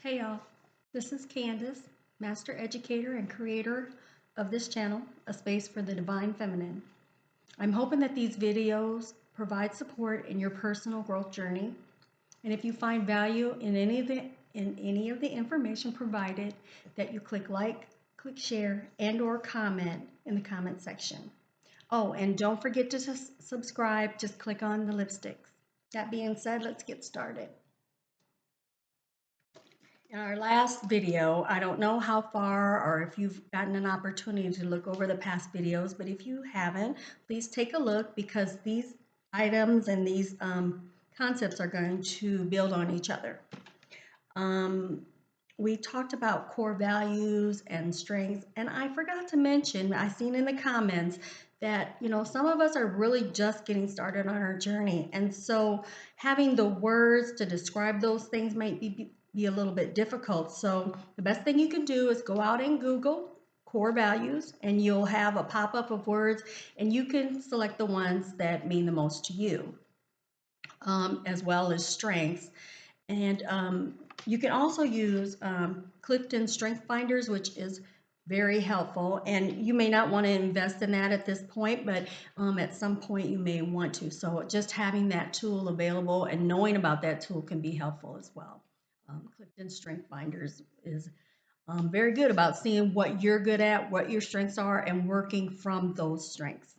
Hey y'all, this is Candace, Master Educator and creator of this channel, A Space for the Divine Feminine. I'm hoping that these videos provide support in your personal growth journey. And if you find value in any of the information provided, that you click like, click share, and/or comment in the comment section. Oh, and don't forget to subscribe, just click on the lipsticks. That being said, let's get started. In our last video, I don't know how far or if you've gotten an opportunity to look over the past videos, but if you haven't, please take a look because these items and these concepts are going to build on each other. We talked about core values and strengths, and I forgot to mention, I seen in the comments that, some of us are really just getting started on our journey. And so having the words to describe those things might be a little bit difficult. So the best thing you can do is go out and Google core values, and you'll have a pop-up of words, and you can select the ones that mean the most to you, as well as strengths. And you can also use Clifton Strength Finders, which is very helpful. And you may not want to invest in that at this point, but at some point you may want to. So just having that tool available and knowing about that tool can be helpful as well. Clifton Strength Finders is very good about seeing what you're good at, what your strengths are, and working from those strengths.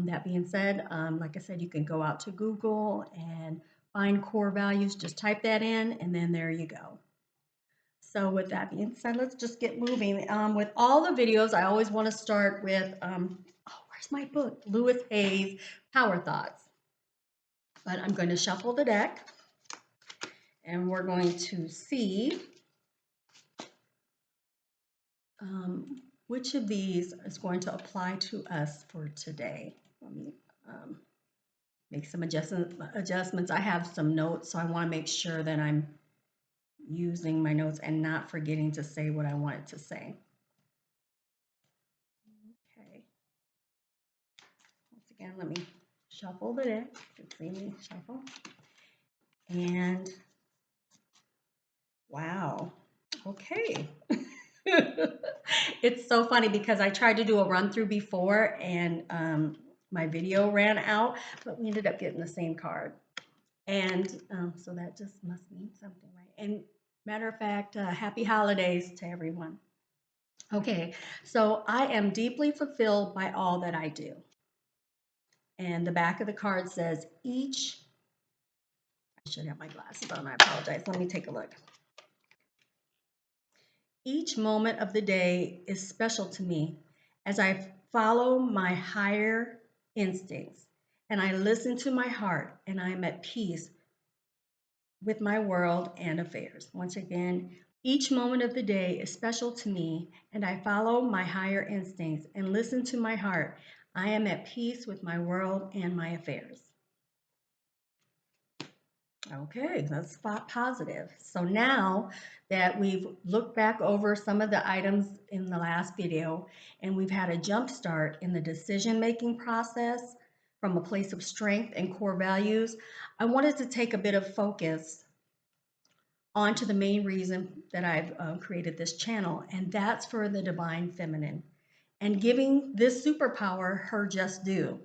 That being said, like I said, you can go out to Google and find core values, just type that in, and then there you go. So with that being said, let's just get moving. With all the videos, I always want to start with, where's my book? Lewis Hayes' Power Thoughts. But I'm going to shuffle the deck, and we're going to see which of these is going to apply to us for today. Let me make some adjustments. I have some notes, so I want to make sure that I'm using my notes and not forgetting to say what I wanted to say. Okay. Once again, let me shuffle the deck. You can see me shuffle. And wow. Okay. It's so funny because I tried to do a run through before and my video ran out, but we ended up getting the same card. And so that just must mean something, right? And matter of fact, happy holidays to everyone. Okay, so I am deeply fulfilled by all that I do. And the back of the card says I should have my glasses on, I apologize. Let me take a look. Each moment of the day is special to me as I follow my higher instincts and I listen to my heart, and I am at peace with my world and affairs. Once again, each moment of the day is special to me and I follow my higher instincts and listen to my heart. I am at peace with my world and my affairs. Okay, that's positive. So now that we've looked back over some of the items in the last video and we've had a jump start in the decision-making process from a place of strength and core values, I wanted to take a bit of focus onto the main reason that I've created this channel, and that's for the divine feminine and giving this superpower her just due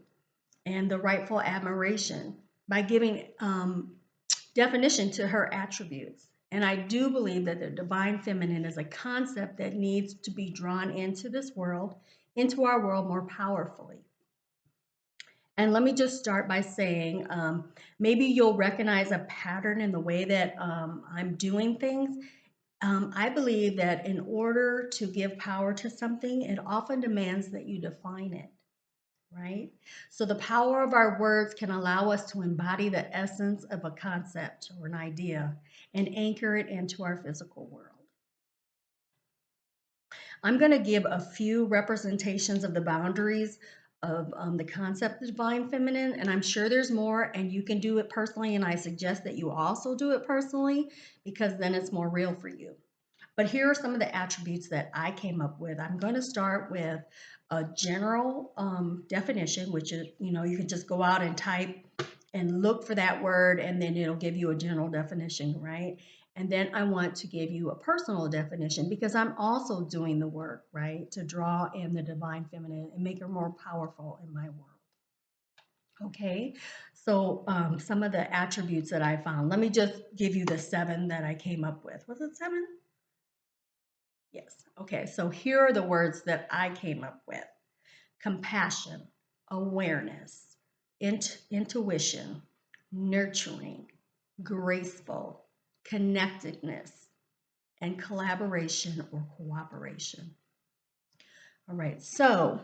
and the rightful admiration by giving definition to her attributes. And I do believe that the divine feminine is a concept that needs to be drawn into this world, into our world more powerfully. And let me just start by saying, maybe you'll recognize a pattern in the way that I'm doing things. I believe that in order to give power to something, it often demands that you define it. Right? So the power of our words can allow us to embody the essence of a concept or an idea and anchor it into our physical world. I'm going to give a few representations of the boundaries of the concept of divine feminine, and I'm sure there's more, and you can do it personally, and I suggest that you also do it personally because then it's more real for you. But here are some of the attributes that I came up with. I'm going to start with a general definition, which is, you can just go out and type and look for that word, and then it'll give you a general definition, right? And then I want to give you a personal definition because I'm also doing the work, right, to draw in the divine feminine and make her more powerful in my world. Okay, so some of the attributes that I found. Let me just give you the 7 that I came up with. Was it 7? Yes. Okay, so here are the words that I came up with: compassion, awareness, intuition, nurturing, graceful, connectedness, and collaboration or cooperation. All right, so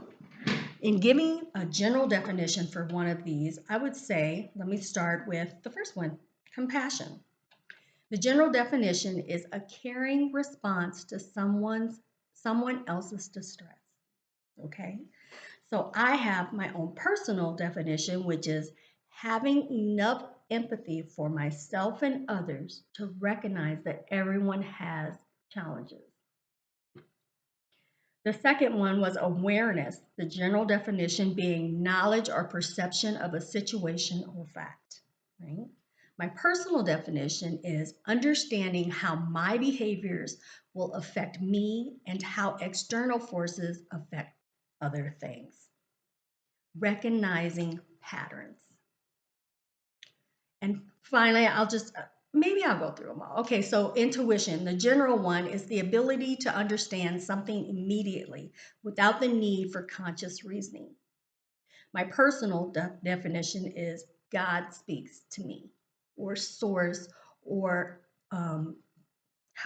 in giving a general definition for one of these, I would say, let me start with the first one, compassion. The general definition is a caring response to someone else's distress. Okay, so I have my own personal definition, which is having enough empathy for myself and others to recognize that everyone has challenges. The second one was awareness, the general definition being knowledge or perception of a situation or fact, right? My personal definition is understanding how my behaviors will affect me and how external forces affect other things. Recognizing patterns. And finally, maybe I'll go through them all. Okay, so intuition, the general one, is the ability to understand something immediately without the need for conscious reasoning. My personal definition is God speaks to me, or source, or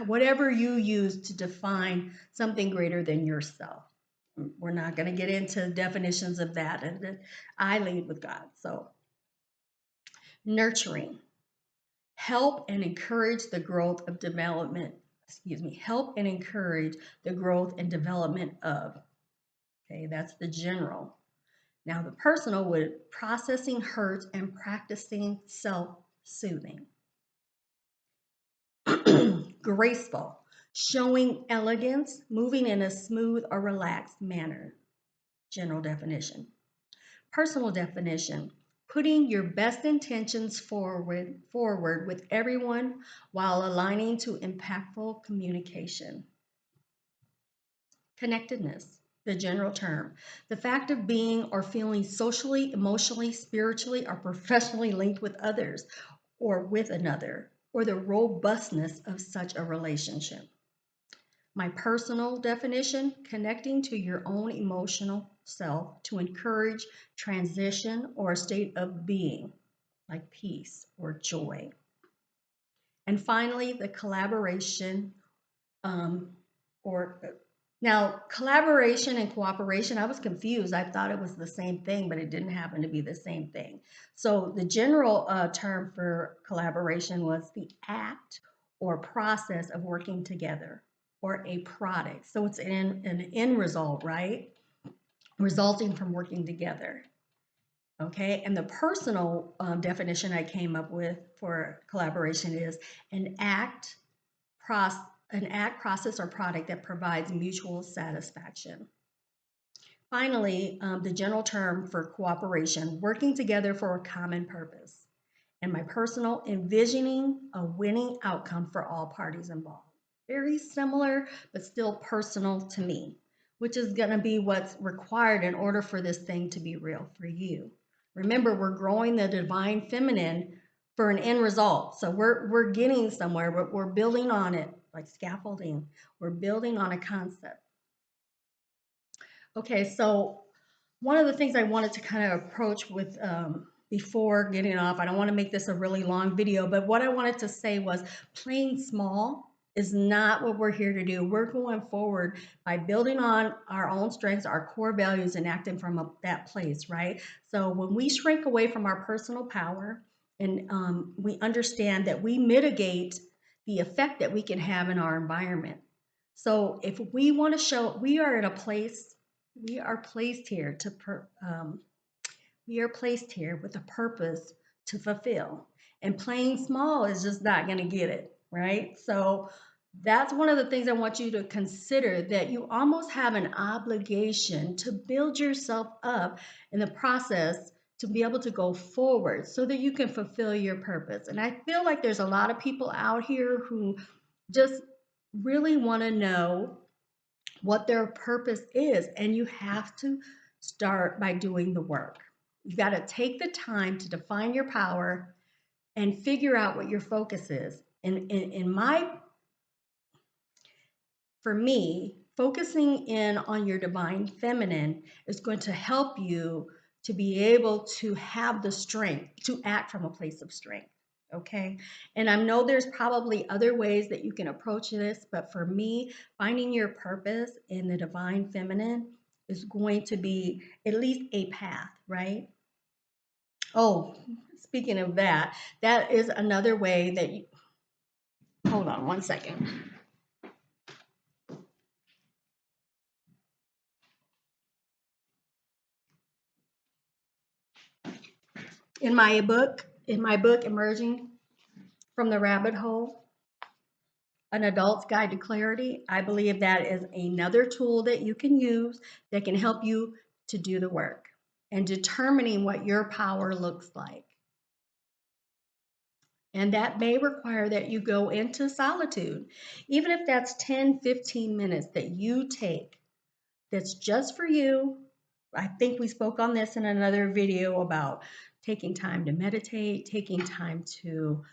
whatever you use to define something greater than yourself. We're not going to get into definitions of that. And I lead with God. So, nurturing. Help and encourage the growth of development, help and encourage the growth and development of. Okay, that's the general. Now the personal would processing hurts and practicing self-soothing. Graceful, showing elegance, moving in a smooth or relaxed manner. General definition. Personal definition: putting your best intentions forward with everyone while aligning to impactful communication. Connectedness, the general term, the fact of being or feeling socially, emotionally, spiritually, or professionally linked with others or with another, or the robustness of such a relationship. My personal definition: connecting to your own emotional self to encourage transition or a state of being, like peace or joy. And finally, the collaboration, or now collaboration and cooperation, I was confused. I thought it was the same thing, but it didn't happen to be the same thing. So the general term for collaboration was the act or process of working together, or a product. So it's an end result, right? Resulting from working together. Okay, and the personal definition I came up with for collaboration is an act, process, or product that provides mutual satisfaction. Finally, the general term for cooperation: working together for a common purpose. And my personal: envisioning a winning outcome for all parties involved. Very similar, but still personal to me, which is going to be what's required in order for this thing to be real for you. Remember, we're growing the divine feminine for an end result. So we're getting somewhere, but we're building on it, like scaffolding. We're building on a concept. Okay, so one of the things I wanted to kind of approach with before getting off, I don't want to make this a really long video, but what I wanted to say was playing small is not what we're here to do. We're going forward by building on our own strengths, our core values, and acting from that place, right? So when we shrink away from our personal power and we understand that we mitigate the effect that we can have in our environment. So if we want to show, we are in a place, we are placed here with a purpose to fulfill. And playing small is just not going to get it, right? So that's one of the things I want you to consider, that you almost have an obligation to build yourself up in the process to be able to go forward so that you can fulfill your purpose. And I feel like there's a lot of people out here who just really want to know what their purpose is. And you have to start by doing the work. You got to take the time to define your power and figure out what your focus is. And for me, focusing in on your divine feminine is going to help you to be able to have the strength to act from a place of strength. Okay. And I know there's probably other ways that you can approach this, but for me, finding your purpose in the divine feminine is going to be at least a path, right? Oh, speaking of that, that is another way that you, hold on one second. In my book, Emerging from the Rabbit Hole, An Adult's Guide to Clarity, I believe that is another tool that you can use that can help you to do the work and determining what your power looks like. And that may require that you go into solitude, even if that's 10, 15 minutes that you take that's just for you. I think we spoke on this in another video about taking time to meditate, taking time to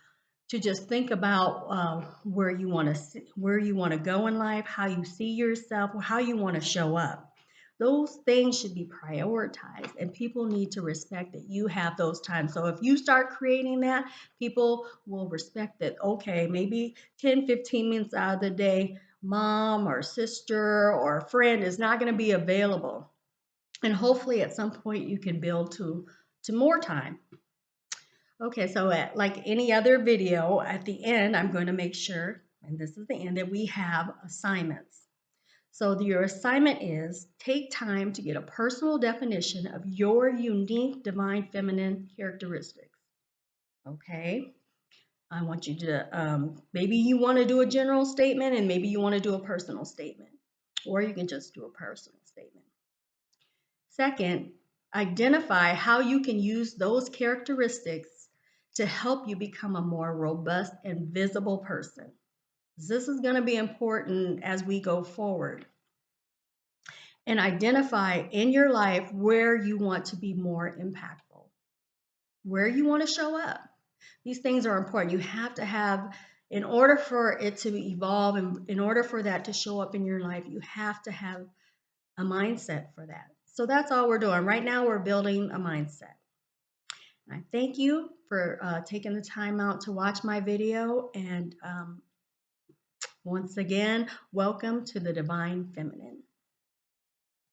just think about where you want to go in life, how you see yourself, how you want to show up. Those things should be prioritized, and people need to respect that you have those times. So if you start creating that, people will respect that. Okay, maybe 10, 15 minutes out of the day, mom or sister or friend is not going to be available. And hopefully at some point you can build to more time. Okay, so like any other video, at the end, I'm going to make sure, and this is the end, that we have assignments. So your assignment is take time to get a personal definition of your unique divine feminine characteristics. Okay, I want you to, maybe you want to do a general statement and maybe you want to do a personal statement, or you can just do a personal statement. Second, identify how you can use those characteristics to help you become a more robust and visible person. This is going to be important as we go forward. And identify in your life where you want to be more impactful, where you want to show up. These things are important. You have to have, in order for it to evolve and in order for that to show up in your life, you have to have a mindset for that. So that's all we're doing. Right now, we're building a mindset. And I thank you for taking the time out to watch my video. And once again, welcome to the Divine Feminine.